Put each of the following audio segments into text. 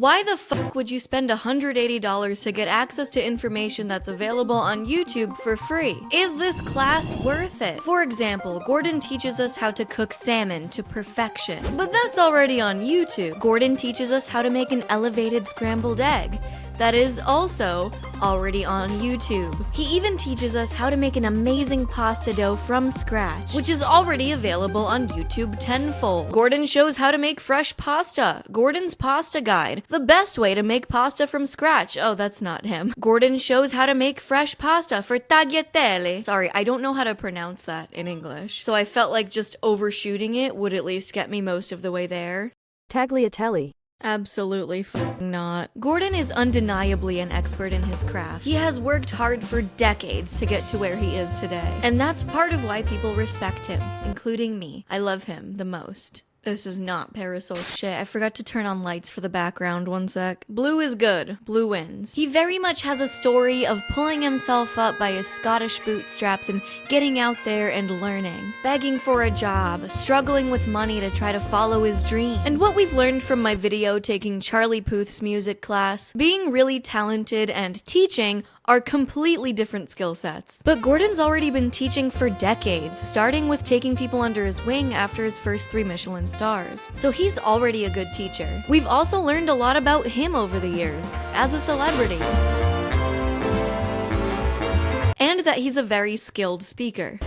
Why the fuck would you spend $180 to get access to information that's available on YouTube for free? Is this class worth it? For example, Gordon teaches us how to cook salmon to perfection, but that's already on YouTube. Gordon teaches us how to make an elevated scrambled egg. That is also already on YouTube. He even teaches us how to make an amazing pasta dough from scratch, which is already available on YouTube tenfold. Gordon shows how to make fresh pasta. Gordon's Pasta Guide. The best way to make pasta from scratch. Oh, that's not him. Gordon shows how to make fresh pasta for tagliatelle. Sorry, I don't know how to pronounce that in English, so I felt like just overshooting it would at least get me most of the way there. Tagliatelle. Absolutely not. Gordon is undeniably an expert in his craft. He has worked hard for decades to get to where he is today. And that's part of why people respect him, including me. I love him the most. This is not parasol shit. I forgot to turn on lights for the background, one sec. Blue is good. Blue wins. He very much has a story of pulling himself up by his Scottish bootstraps and getting out there and learning. Begging for a job, struggling with money to try to follow his dreams. And what we've learned from my video taking Charlie Puth's music class, being really talented and teaching are completely different skill sets. But Gordon's already been teaching for decades, starting with taking people under his wing after his first 3 Michelin stars. So he's already a good teacher. We've also learned a lot about him over the years, as a celebrity. And that he's a very skilled speaker.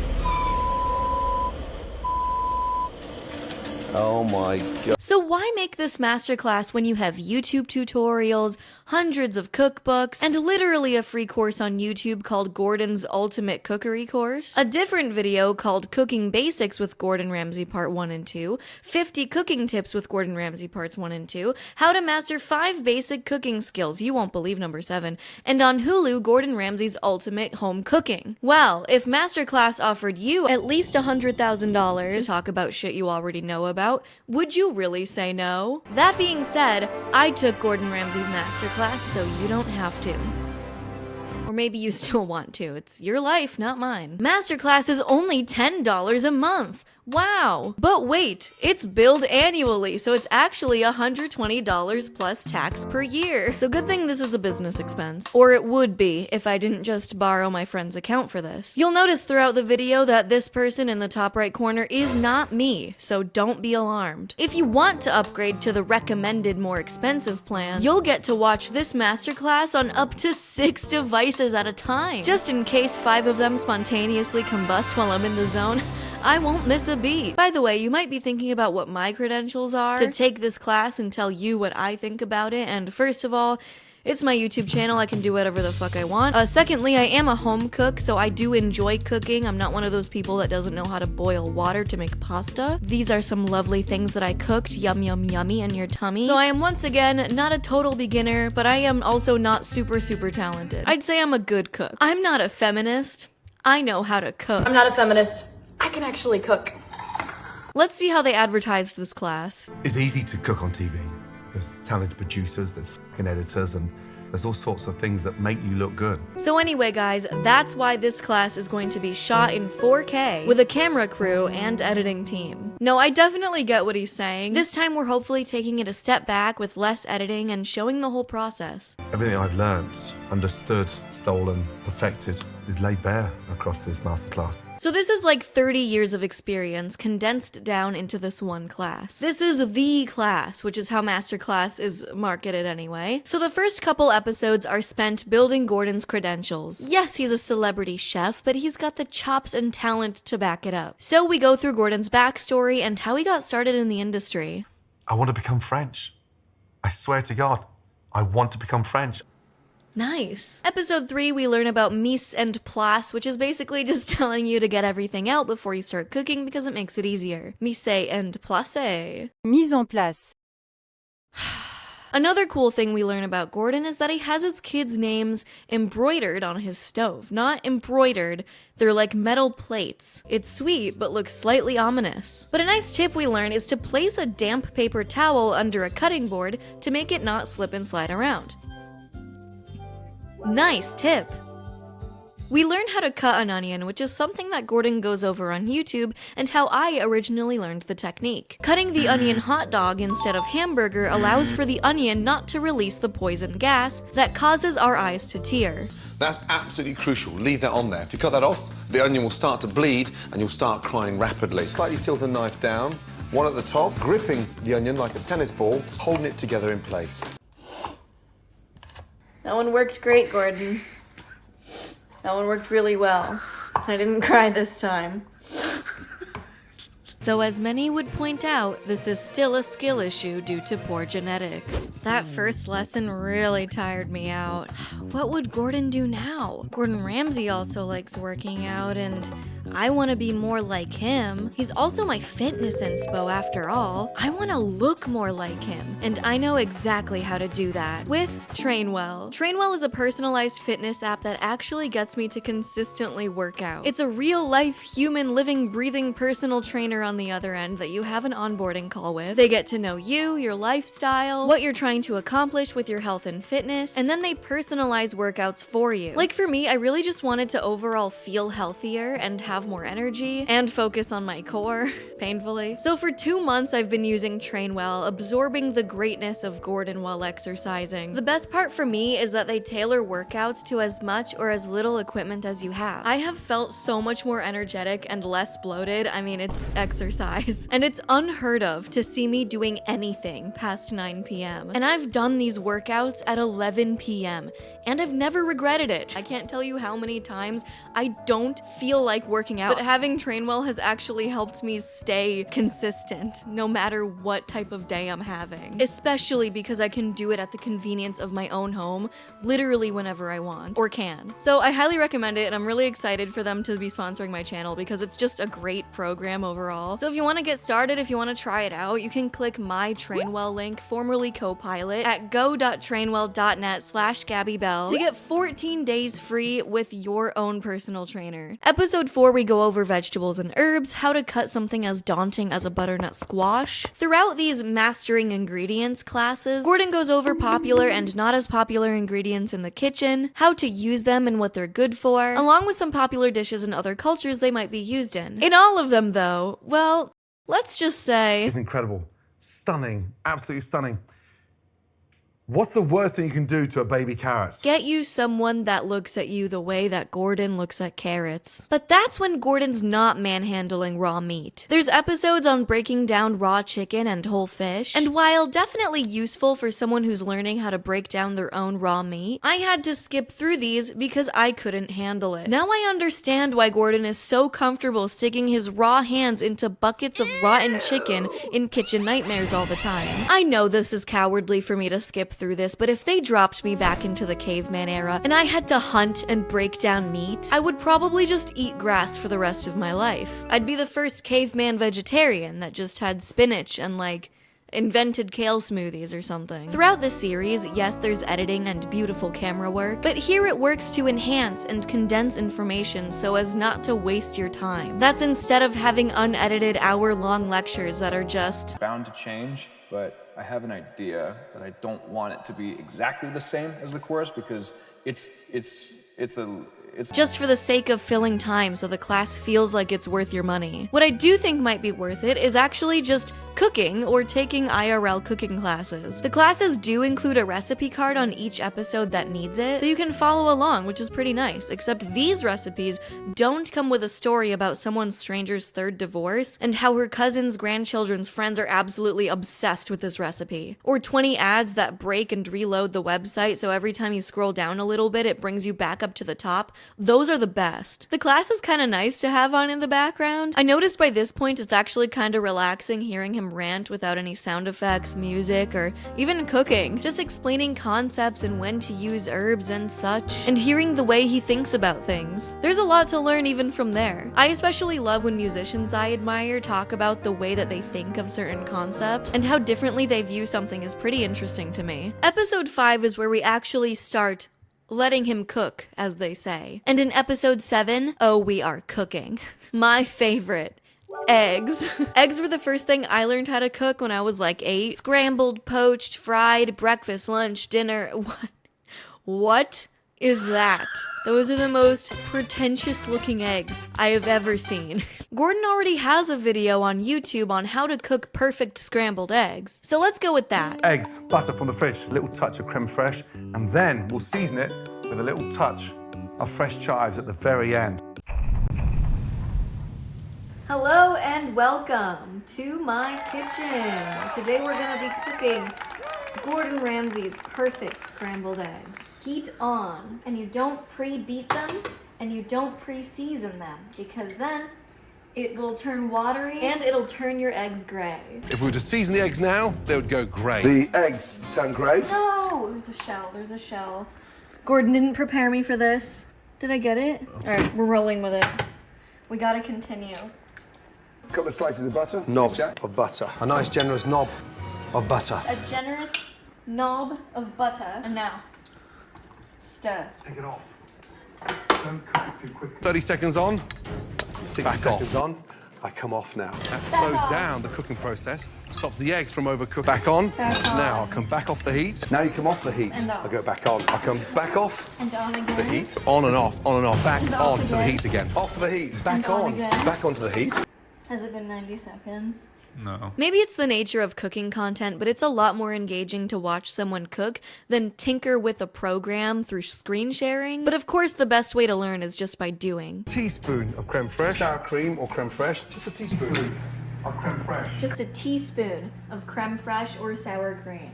Oh my god. So why make this masterclass when you have YouTube tutorials, hundreds of cookbooks, and literally a free course on YouTube called Gordon's Ultimate Cookery Course, a different video called Cooking Basics with Gordon Ramsay Part 1 and 2, 50 Cooking Tips with Gordon Ramsay Parts 1 and 2, How to Master 5 Basic Cooking Skills, you won't believe number 7, and on Hulu, Gordon Ramsay's Ultimate Home Cooking. Well, if Masterclass offered you at least $100,000 to talk about shit you already know about, would you really say no? That being said, I took Gordon Ramsay's masterclass, so you don't have to. Or maybe you still want to. It's your life, not mine. Masterclass is only $10 a month. Wow. But wait, it's billed annually, so it's actually $120 plus tax per year. So good thing this is a business expense. Or it would be if I didn't just borrow my friend's account for this. You'll notice throughout the video that this person in the top right corner is not me, so don't be alarmed. If you want to upgrade to the recommended more expensive plan, you'll get to watch this masterclass on up to 6 devices at a time. Just in case 5 of them spontaneously combust while I'm in the zone, I won't miss a beat. By the way, you might be thinking about what my credentials are to take this class and tell you what I think about it, and first of all, it's my YouTube channel, I can do whatever the fuck I want. Secondly, I am a home cook, so I do enjoy cooking. I'm not one of those people that doesn't know how to boil water to make pasta. These are some lovely things that I cooked, yum yum yummy in your tummy. So I am once again not a total beginner, but I am also not super talented. I'd say I'm a good cook. I'm not a feminist. I know how to cook. I'm not a feminist. I can actually cook. Let's see how they advertised this class. It's easy to cook on TV. There's talented producers, there's fucking editors, and there's all sorts of things that make you look good. So anyway, guys, that's why this class is going to be shot in 4K with a camera crew and editing team. No, I definitely get what he's saying. This time we're hopefully taking it a step back with less editing and showing the whole process. Everything I've learnt, understood, stolen, perfected, is laid bare across this masterclass. So this is like 30 years of experience condensed down into this one class. This is the class, which is how Masterclass is marketed anyway. So the first couple episodes are spent building Gordon's credentials. Yes, he's a celebrity chef, but he's got the chops and talent to back it up. So we go through Gordon's backstory and how he got started in the industry. I want to become French. I swear to God, I want to become French. Nice. Episode 3, we learn about mise and place, which is basically just telling you to get everything out before you start cooking because it makes it easier. Mise and place. Mise en place. Another cool thing we learn about Gordon is that he has his kids' names embroidered on his stove. Not embroidered, they're like metal plates. It's sweet, but looks slightly ominous. But a nice tip we learn is to place a damp paper towel under a cutting board to make it not slip and slide around. Nice tip. We learn how to cut an onion, which is something that Gordon goes over on YouTube, and how I originally learned the technique. Cutting the onion hot dog instead of hamburger allows for the onion not to release the poison gas that causes our eyes to tear. That's absolutely crucial. Leave that on there. If you cut that off, the onion will start to bleed and you'll start crying rapidly. Slightly tilt the knife down, one at the top, gripping the onion like a tennis ball, holding it together in place. That one worked great, Gordon. That one worked really well. I didn't cry this time. Though as many would point out, this is still a skill issue due to poor genetics. That first lesson really tired me out. What would Gordon do now? Gordon Ramsay also likes working out, and I want to be more like him. He's also my fitness inspo after all. I want to look more like him, and I know exactly how to do that with Trainwell. Trainwell is a personalized fitness app that actually gets me to consistently work out. It's a real-life, human, living, breathing personal trainer on the other end that you have an onboarding call with. They get to know you, your lifestyle, what you're trying to accomplish with your health and fitness, and then they personalize workouts for you. Like for me, I really just wanted to overall feel healthier and have more energy and focus on my core, painfully. So for 2 months, I've been using Trainwell, absorbing the greatness of Gordon while exercising. The best part for me is that they tailor workouts to as much or as little equipment as you have. I have felt so much more energetic and less bloated. I mean, it's exercise. And it's unheard of to see me doing anything past 9 p.m. And I've done these workouts at 11 p.m. and I've never regretted it. I can't tell you how many times I don't feel like working out, but having Trainwell has actually helped me stay consistent no matter what type of day I'm having. Especially because I can do it at the convenience of my own home, literally whenever I want, or can. So I highly recommend it, and I'm really excited for them to be sponsoring my channel because it's just a great program overall. So if you want to get started, if you want to try it out, you can click my Trainwell link, formerly Copilot, at go.trainwell.net/GabiBelle to get 14 days free with your own personal trainer. Episode 4, we go over vegetables and herbs, how to cut something as daunting as a butternut squash. Throughout these mastering ingredients classes, Gordon goes over popular and not as popular ingredients in the kitchen, how to use them and what they're good for, along with some popular dishes in other cultures they might be used in. In all of them though, well, let's just say It's incredible. Stunning. Absolutely stunning. What's the worst thing you can do to a baby carrot? get you someone that looks at you the way that Gordon looks at carrots. But that's when Gordon's not manhandling raw meat. There's episodes on breaking down raw chicken and whole fish, and while definitely useful for someone who's learning how to break down their own raw meat, I had to skip through these because I couldn't handle it. Now I understand why Gordon is so comfortable sticking his raw hands into buckets of rotten chicken in kitchen nightmares all the time. I know this is cowardly for me to skip through this, but if they dropped me back into the caveman era and I had to hunt and break down meat, I would probably just eat grass for the rest of my life. I'd be the first caveman vegetarian that just had spinach and like invented kale smoothies or something. Throughout this series, yes, there's editing and beautiful camera work, but here it works to enhance and condense information so as not to waste your time. That's instead of having unedited hour-long lectures that are just bound to change, but I have an idea that I don't want it to be exactly the same as the course because it's just for the sake of filling time so the class feels like it's worth your money. What I do think might be worth it is actually just cooking or taking IRL cooking classes. The classes do include a recipe card on each episode that needs it, so you can follow along, which is pretty nice, except these recipes don't come with a story about someone stranger's third divorce and how her cousin's grandchildren's friends are absolutely obsessed with this recipe. Or 20 ads that break and reload the website so every time you scroll down a little bit it brings you back up to the top. Those are the best. The class is kind of nice to have on in the background. I noticed by this point it's actually kind of relaxing hearing him rant without any sound effects, music, or even cooking. Just explaining concepts and when to use herbs and such, and hearing the way he thinks about things. There's a lot to learn even from there. I especially love when musicians I admire talk about the way that they think of certain concepts, and how differently they view something is pretty interesting to me. Episode 5 is where we actually start letting him cook, as they say. And in episode 7, oh, we are cooking. My favorite. Eggs. Eggs were the first thing I learned how to cook when I was like 8. Scrambled, poached, fried, breakfast, lunch, dinner. What? is that? Those are the most pretentious looking eggs I have ever seen. Gordon already has a video on YouTube on how to cook perfect scrambled eggs, so let's go with that. Eggs, butter from the fridge, a little touch of creme fraiche, and then we'll season it with a little touch of fresh chives at the very end. Hello and welcome to my kitchen. Today we're gonna be cooking Gordon Ramsay's perfect scrambled eggs. Heat on, and you don't pre-beat them, and you don't pre-season them, because then it will turn watery and it'll turn your eggs gray. If we were to season the eggs now, they would go grey. The eggs turn grey. No, there's a shell. Gordon didn't prepare me for this. Did I get it? All right, we're rolling with it. We gotta continue. A couple of slices of butter. Knobs of butter. A nice generous knob of butter. A generous knob of butter. And now, stir. Take it off. Don't cook it too quickly. 30 seconds on. 60 Back seconds off. on. I come off now. That slows down the cooking process, stops the eggs from overcooking. Back on. Back on. Now, come back off the heat. Now you come off the heat. And off. I go back on. I come back off And on again. the heat. On and off, on and off. Back And off on to the again. heat again. Off the heat. Back on on. again. Back onto the heat. Has it been 90 seconds? No. Maybe it's the nature of cooking content, but it's a lot more engaging to watch someone cook than tinker with a program through screen sharing. But of course, the best way to learn is just by doing. Teaspoon of creme fraiche. Sour cream or creme fraiche. Just a teaspoon of creme fraiche. Just a teaspoon of creme fraiche or sour cream.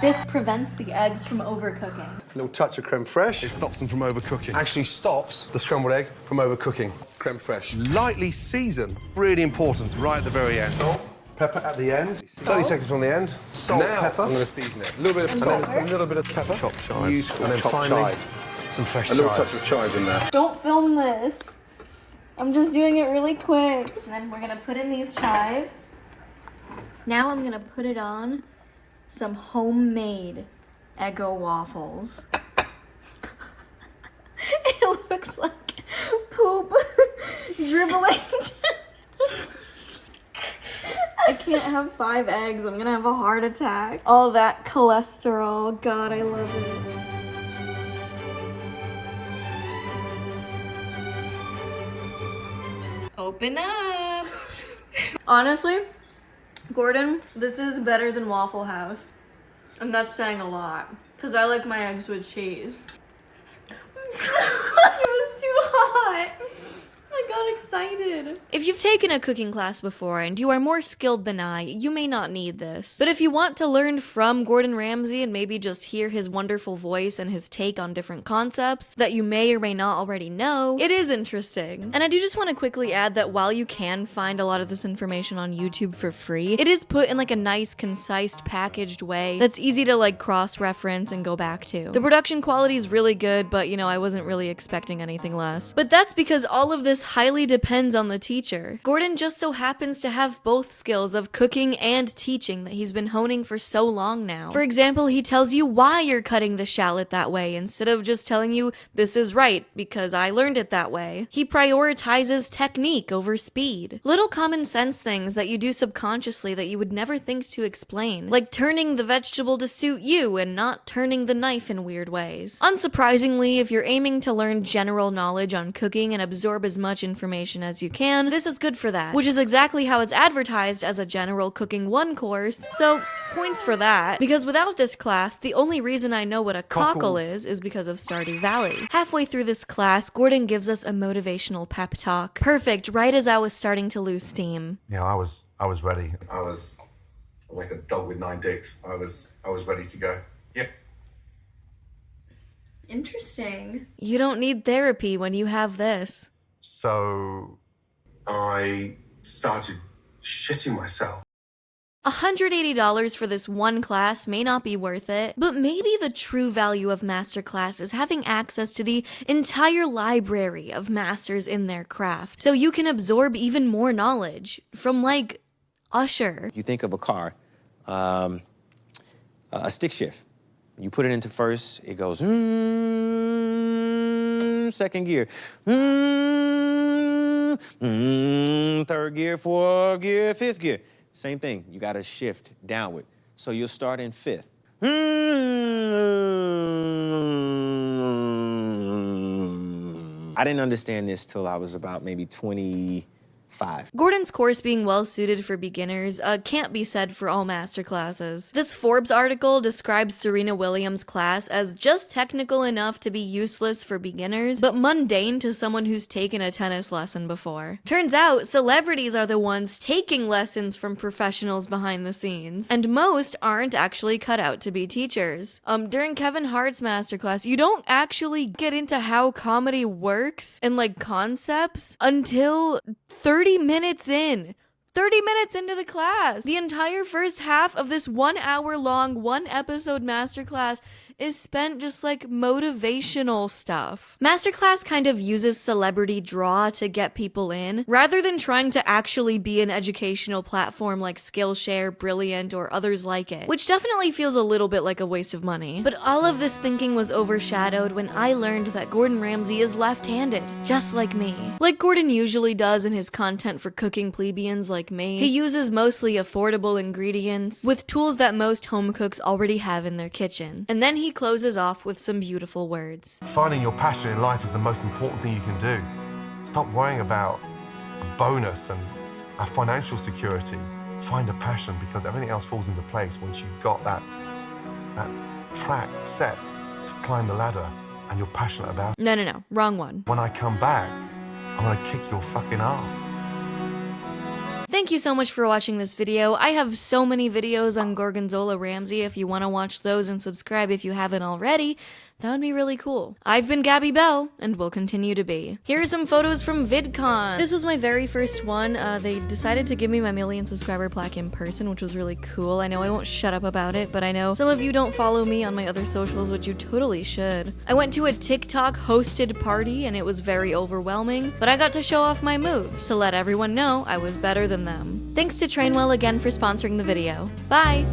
This prevents the eggs from overcooking. A little touch of creme fraiche. It stops them from overcooking. Actually stops the scrambled egg from overcooking. Creme fraiche. Lightly season. Really important, right at the very end. Salt, pepper at the end. 30 seconds from the end. Salt, Now, pepper. I'm going to season it. A little bit of salt, a little bit of pepper. Chopped chives. Beautiful. And then Chopped finally, chives. some fresh A little chives. touch of chives in there. Don't film this. I'm just doing it really quick. And then we're gonna put in these chives. Now I'm gonna put it on some homemade Eggo waffles. It looks like poop dribbling. I can't have 5 eggs. I'm gonna have a heart attack. All that cholesterol. God, I love it. Open up. Honestly, Gordon, this is better than Waffle House. And that's saying a lot. Because I like my eggs with cheese. It was too hot. I got excited. If you've taken a cooking class before and you are more skilled than I, you may not need this. But if you want to learn from Gordon Ramsay and maybe just hear his wonderful voice and his take on different concepts that you may or may not already know, it is interesting. And I do just want to quickly add that while you can find a lot of this information on YouTube for free, it is put in like a nice, concise, packaged way that's easy to like cross-reference and go back to. The production quality is really good, but you know, I wasn't really expecting anything less. But that's because all of this highly depends on the teacher. Gordon just so happens to have both skills of cooking and teaching that he's been honing for so long now. For example, he tells you why you're cutting the shallot that way instead of just telling you this is right because I learned it that way. He prioritizes technique over speed. Little common sense things that you do subconsciously that you would never think to explain, like turning the vegetable to suit you and not turning the knife in weird ways. Unsurprisingly, if you're aiming to learn general knowledge on cooking and absorb as much information as you can, this is good for that, which is exactly how it's advertised as a general cooking 1 course, so points for that. Because without this class, the only reason I know what a cockle is because of Stardew Valley. Halfway through this class, Gordon gives us a motivational pep talk. Perfect, right as I was starting to lose steam. Yeah, I was ready. I was like a dog with 9 dicks. I was ready to go. Yep. Interesting. You don't need therapy when you have this. So I started shitting myself. $180 for this one class may not be worth it, but maybe the true value of Masterclass is having access to the entire library of masters in their craft, so you can absorb even more knowledge from, like, Usher. You think of a car, a stick shift. You put it into first, it goes, second gear, third gear, fourth gear, fifth gear. Same thing, you gotta shift downward. So you'll start in 5th. I didn't understand this till I was about maybe 25. Gordon's course being well suited for beginners can't be said for all masterclasses. This Forbes article describes Serena Williams' class as just technical enough to be useless for beginners, but mundane to someone who's taken a tennis lesson before. Turns out, celebrities are the ones taking lessons from professionals behind the scenes, and most aren't actually cut out to be teachers. During Kevin Hart's masterclass, you don't actually get into how comedy works and like concepts until 30 minutes in. 30 minutes into the class. The entire first half of this 1 hour long, 1 episode masterclass is spent just like motivational stuff. Masterclass kind of uses celebrity draw to get people in, rather than trying to actually be an educational platform like Skillshare, Brilliant, or others like it, which definitely feels a little bit like a waste of money. But all of this thinking was overshadowed when I learned that Gordon Ramsay is left-handed, just like me. Like Gordon usually does in his content for cooking plebeians like me, he uses mostly affordable ingredients with tools that most home cooks already have in their kitchen. And then he closes off with some beautiful words. Finding your passion in life is the most important thing you can do. Stop worrying about a bonus and a financial security. Find a passion, because everything else falls into place once you've got that track set to climb the ladder and you're passionate about it. No, wrong one. When I come back, I'm gonna kick your fucking ass. Thank you so much for watching this video. I have so many videos on Gorgonzola Ramsay. If you want to watch those and subscribe if you haven't already, that would be really cool. I've been Gabi Belle, and will continue to be. Here are some photos from VidCon. This was my very first one. They decided to give me my 1,000,000 subscriber plaque in person, which was really cool. I know I won't shut up about it, but I know some of you don't follow me on my other socials, which you totally should. I went to a TikTok hosted party, and it was very overwhelming, but I got to show off my moves to let everyone know I was better than them. Thanks to Trainwell again for sponsoring the video. Bye!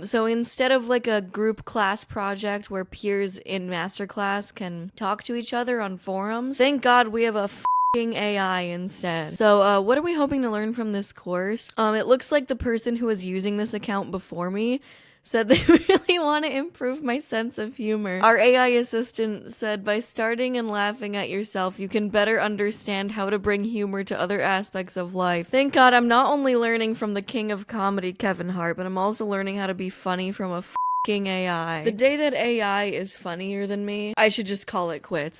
So instead of like a group class project where peers in Masterclass can talk to each other on forums, thank God we have a f***ing AI instead. So what are we hoping to learn from this course? It looks like the person who was using this account before me said they really want to improve my sense of humor. Our AI assistant said, by starting and laughing at yourself, you can better understand how to bring humor to other aspects of life. Thank God I'm not only learning from the king of comedy, Kevin Hart, but I'm also learning how to be funny from a f***ing AI. The day that AI is funnier than me, I should just call it quits.